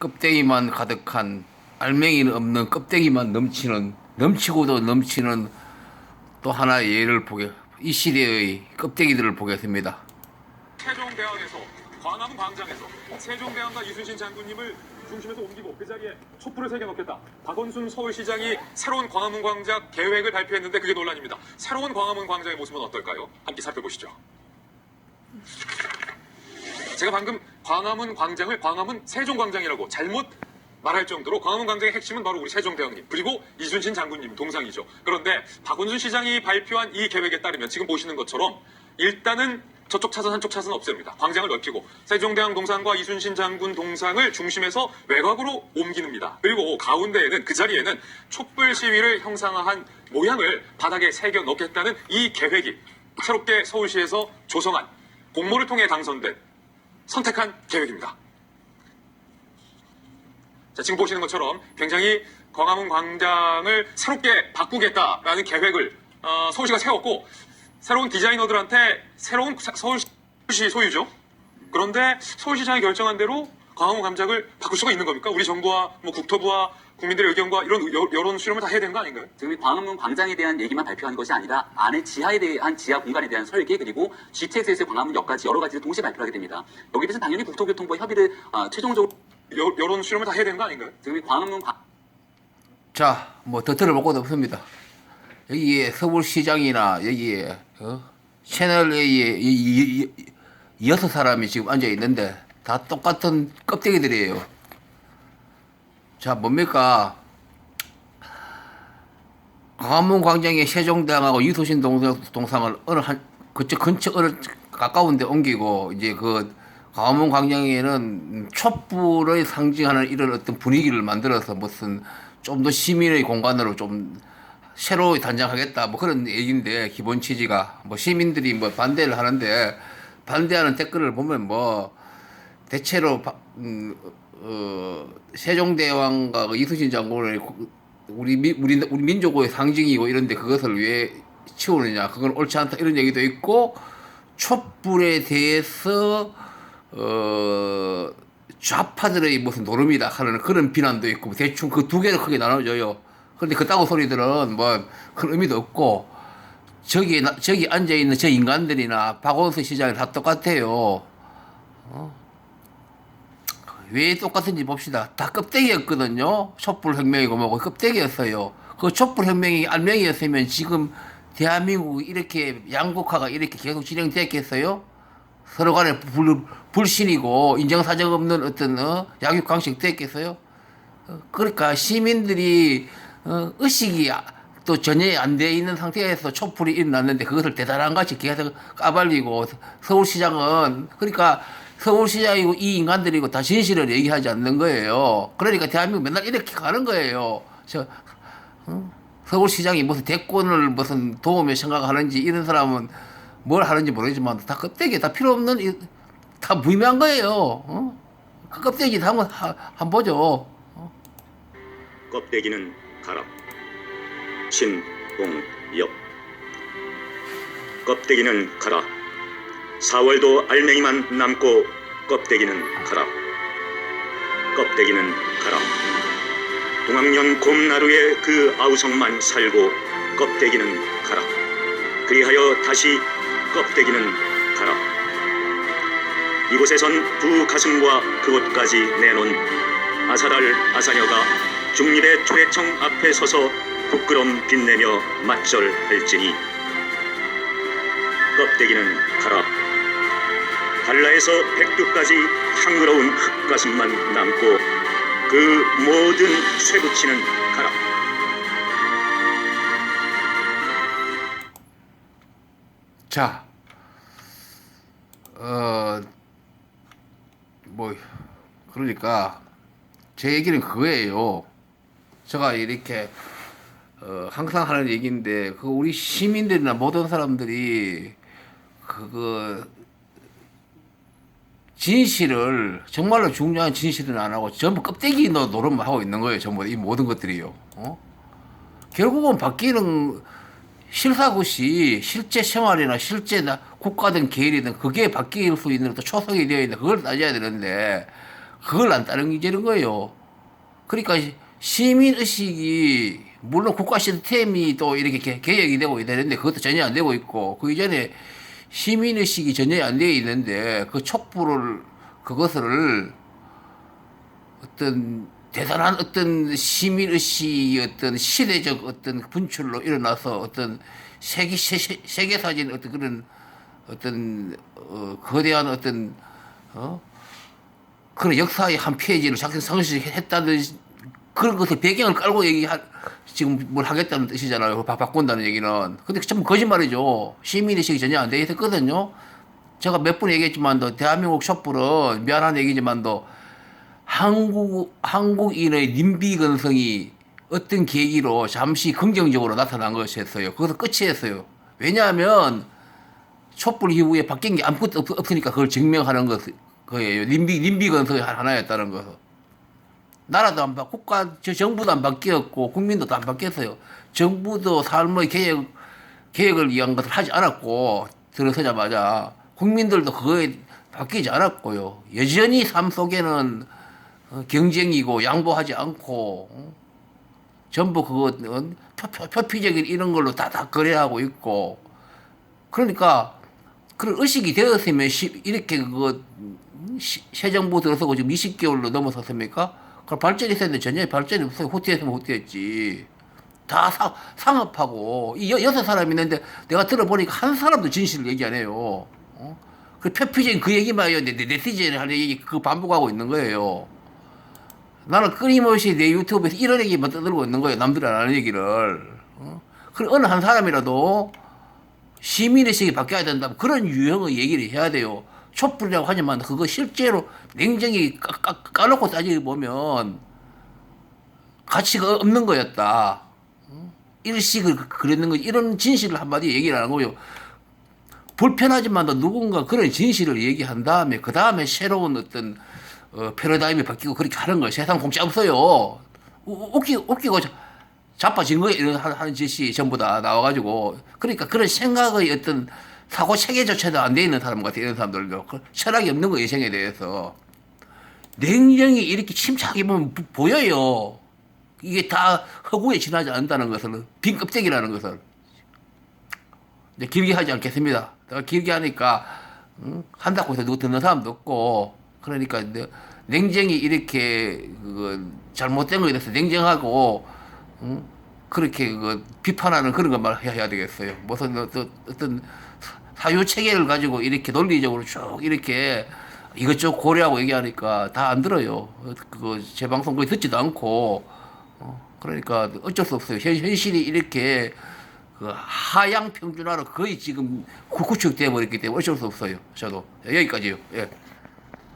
껍데기만 가득한 알맹이는 없는 껍데기만 넘치고도 넘치는 또 하나의 예를 이 시대의 껍데기들을 보겠습니다. 세종대왕에서 광화문 광장에서 세종대왕과 이순신 장군님을 중심에서 옮기고 그 자리에 촛불을 새겨놓겠다. 박원순 서울시장이 새로운 광화문 광장 계획을 발표했는데 그게 논란입니다. 새로운 광화문 광장의 모습은 어떨까요? 함께 살펴보시죠. 제가 방금 광화문 광장을 광화문 세종광장이라고 잘못 말할 정도로 광화문 광장의 핵심은 바로 우리 세종대왕님 그리고 이순신 장군님 동상이죠. 그런데 박원순 시장이 발표한 이 계획에 따르면 지금 보시는 것처럼 일단은 저쪽 차선 한쪽 차선 없앱니다. 광장을 넓히고 세종대왕 동상과 이순신 장군 동상을 중심에서 외곽으로 옮깁니다. 그리고 가운데에는 그 자리에는 촛불 시위를 형상화한 모양을 바닥에 새겨 넣겠다는 이 계획이 새롭게 서울시에서 조성한 공모를 통해 당선된 선택한 계획입니다. 자, 지금 보시는 것처럼 굉장히 광화문 광장을 새롭게 바꾸겠다라는 계획을 서울시가 세웠고 새로운 디자이너들한테 새로운 서울시 소유죠. 그런데 서울시장이 결정한 대로 광화문 광장을 바꿀 수가 있는 겁니까? 우리 정부와 국토부와 국민들의 의견과 이런 여론 수렴을 다 해야 되는 거 아닌가요? 지금 광화문 광장에 대한 얘기만 발표한 것이 아니라 안에 지하에 대한 지하 공간에 대한 설계 그리고 GTX에서의 광화문역까지 여러 가지를 동시에 발표하게 됩니다. 여기에 대해서 당연히 국토교통부와 협의를 최종적으로 여론 수렴을 다 해야 되는 거 아닌가요? 지금 광화문 자, 뭐 더 들어볼 것도 없습니다. 여기에 서울시장이나 여기에 채널 A에 6사람이 지금 앉아 있는데 다 똑같은 껍데기들이에요. 자, 뭡니까? 광화문 광장에 세종대왕하고 이순신 동상을 근처 가까운 데 옮기고 이제 그 광화문 광장에는 촛불을 상징하는 이런 어떤 분위기를 만들어서 무슨 좀 더 시민의 공간으로 좀 새로 단장하겠다 뭐 그런 얘기인데 기본 취지가 뭐 시민들이 뭐 반대를 하는데 반대하는 댓글을 보면 뭐 대체로 세종대왕과 이순신 장군을 우리 민족의 상징이고 이런데 그것을 왜 치우느냐 그건 옳지 않다 이런 얘기도 있고 촛불에 대해서 좌파들의 무슨 노름이다 하는 그런 비난도 있고 대충 그 두 개로 크게 나눠져요. 그런데 그따구 소리들은 뭐 큰 의미도 없고 저기 앉아 있는 저 인간들이나 박원순 시장이 다 똑같아요. 왜 똑같은지 봅시다. 다 껍데기였거든요. 촛불 혁명이고 뭐고 껍데기였어요. 그 촛불 혁명이 알맹이였으면 지금 대한민국이 이렇게 양극화가 이렇게 계속 진행됐겠어요? 서로 간에 불신이고 인정사정 없는 어떤 약육강식 됐겠어요? 그러니까 시민들이 의식이 또 전혀 안 돼 있는 상태에서 촛불이 일어났는데 그것을 대단한 같이 계속 까발리고 서울시장은 그러니까 서울시장이고 이 인간들이고 다 진실을 얘기하지 않는 거예요. 그러니까 대한민국 맨날 이렇게 가는 거예요. 서울시장이 무슨 대권을 무슨 도움에 생각하는지 이런 사람은 뭘 하는지 모르지만 다 껍데기 다 필요 없는 다 무의미한 거예요. 그 껍데기 다 한번 보죠. 껍데기는 가라. 신봉엽. 껍데기는 가라. 4월도 알맹이만 남고 껍데기는 가라. 껍데기는 가라. 동학년 곰나루의 그 아우성만 살고 껍데기는 가라. 그리하여 다시 껍데기는 가라. 이곳에선 두 가슴과 그곳까지 내놓은 아사랄 아사녀가 중립의 초회청 앞에 서서 부끄럼 빛내며 맞절할지니 껍데기는 가라. 한라에서 백두까지 향그러운 흙가슴만 남고 그 모든 쇠붙이는 가라. 자, 그러니까 제 얘기는 그거예요. 제가 이렇게 항상 하는 얘기인데 그 우리 시민들이나 모든 사람들이 그거 진실을 정말로 중요한 진실은 안 하고 전부 껍데기 노릇만 하고 있는 거예요. 전부 이 모든 것들이요. 결국은 바뀌는 실사굿이 실제 생활이나 실제 국가든 개인이든 그게 바뀔 수 있는 또 초석이 되어 있는 그걸 따져야 되는데 그걸 안 따르는 거예요. 그러니까 시민의식이 물론 국가 시스템이 또 이렇게 개혁이 되고 이러는데 그것도 전혀 안 되고 있고 그 이전에 시민의식이 전혀 안 되어 있는데 그 촛불을 그것을 어떤 대단한 어떤 시민의식이 어떤 시대적 어떤 분출로 일어나서 어떤 세계사진 어떤 그런 어떤 거대한 어떤 그런 역사의 한 페이지를 상실했다는 그런 것을 배경을 깔고 지금 뭘 하겠다는 뜻이잖아요. 바꾼다는 얘기는. 근데 전부 거짓말이죠. 시민의식이 전혀 안 되어 있었거든요. 제가 몇 번 얘기했지만도 대한민국 촛불은 미안한 얘기지만도 한국인의 님비 근성이 어떤 계기로 잠시 긍정적으로 나타난 것이었어요. 그것은 끝이었어요. 왜냐하면 촛불 이후에 바뀐 게 아무것도 없으니까 그걸 증명하는 거예요. 님비 근성의 하나였다는 거. 나라도 안 정부도 안 바뀌었고 국민도 안 바뀌었어요. 정부도 삶의 개혁을 위한 것을 하지 않았고 들어서자마자 국민들도 그거에 바뀌지 않았고요. 여전히 삶 속에는 경쟁이고 양보하지 않고 전부 그거 표피적인 이런 걸로 다 거래하고 있고 그러니까 그런 의식이 되었으면 이렇게 새 정부 들어서고 지금 20개월로 넘어섰습니까? 그럼 발전이 있었는데 전혀 발전이 없어요. 후퇴했으면 후퇴했지. 다 상업하고 이 6사람이 있는데 내가 들어보니까 한 사람도 진실을 얘기 안 해요. 그 표피적인 그 얘기만 해요. 네티즌이 하는 얘기 그거 반복하고 있는 거예요. 나는 끊임없이 내 유튜브에서 이런 얘기만 떠들고 있는 거예요. 남들이 안 하는 얘기를. 그럼 어느 한 사람이라도 시민의식이 바뀌어야 된다면 그런 유형의 얘기를 해야 돼요. 촛불이라고 하지만 그거 실제로 냉정히 까놓고 따지고 보면 가치가 없는 거였다. 일식을 그랬는 거지. 이런 진실을 한마디 얘기를 하는 거예요. 불편하지만도 누군가 그런 진실을 얘기한 다음에 그 다음에 새로운 어떤 패러다임이 바뀌고 그렇게 하는 거예요. 세상 공짜 없어요. 웃기고 자빠진 거예요. 이런 하는 짓이 전부 다 나와가지고. 그러니까 그런 생각의 어떤 사고 체계조차도 안 돼 있는 사람 같아요. 이런 사람들도. 철학이 없는 거예요. 인생에 대해서. 냉정히 이렇게 침착하게 보면 보여요. 이게 다 허구에 지나지 않는다는 것을. 빈 껍데기라는 것을. 이제 길게 하지 않겠습니다. 내가 길게 하니까 한다고 해서 누구 듣는 사람도 없고 그러니까 냉정히 이렇게 잘못된 거에 대해서 냉정하고 그렇게 비판하는 그런 것만 해야 되겠어요. 무슨 어떤 사유 체계를 가지고 이렇게 논리적으로 쭉 이렇게 이것저것 고려하고 얘기하니까 다 안 들어요. 제 방송 거의 듣지도 않고 그러니까 어쩔 수 없어요. 현실이 이렇게 하향 평준화로 거의 지금 구축되어 버렸기 때문에 어쩔 수 없어요. 저도 여기까지요. 예.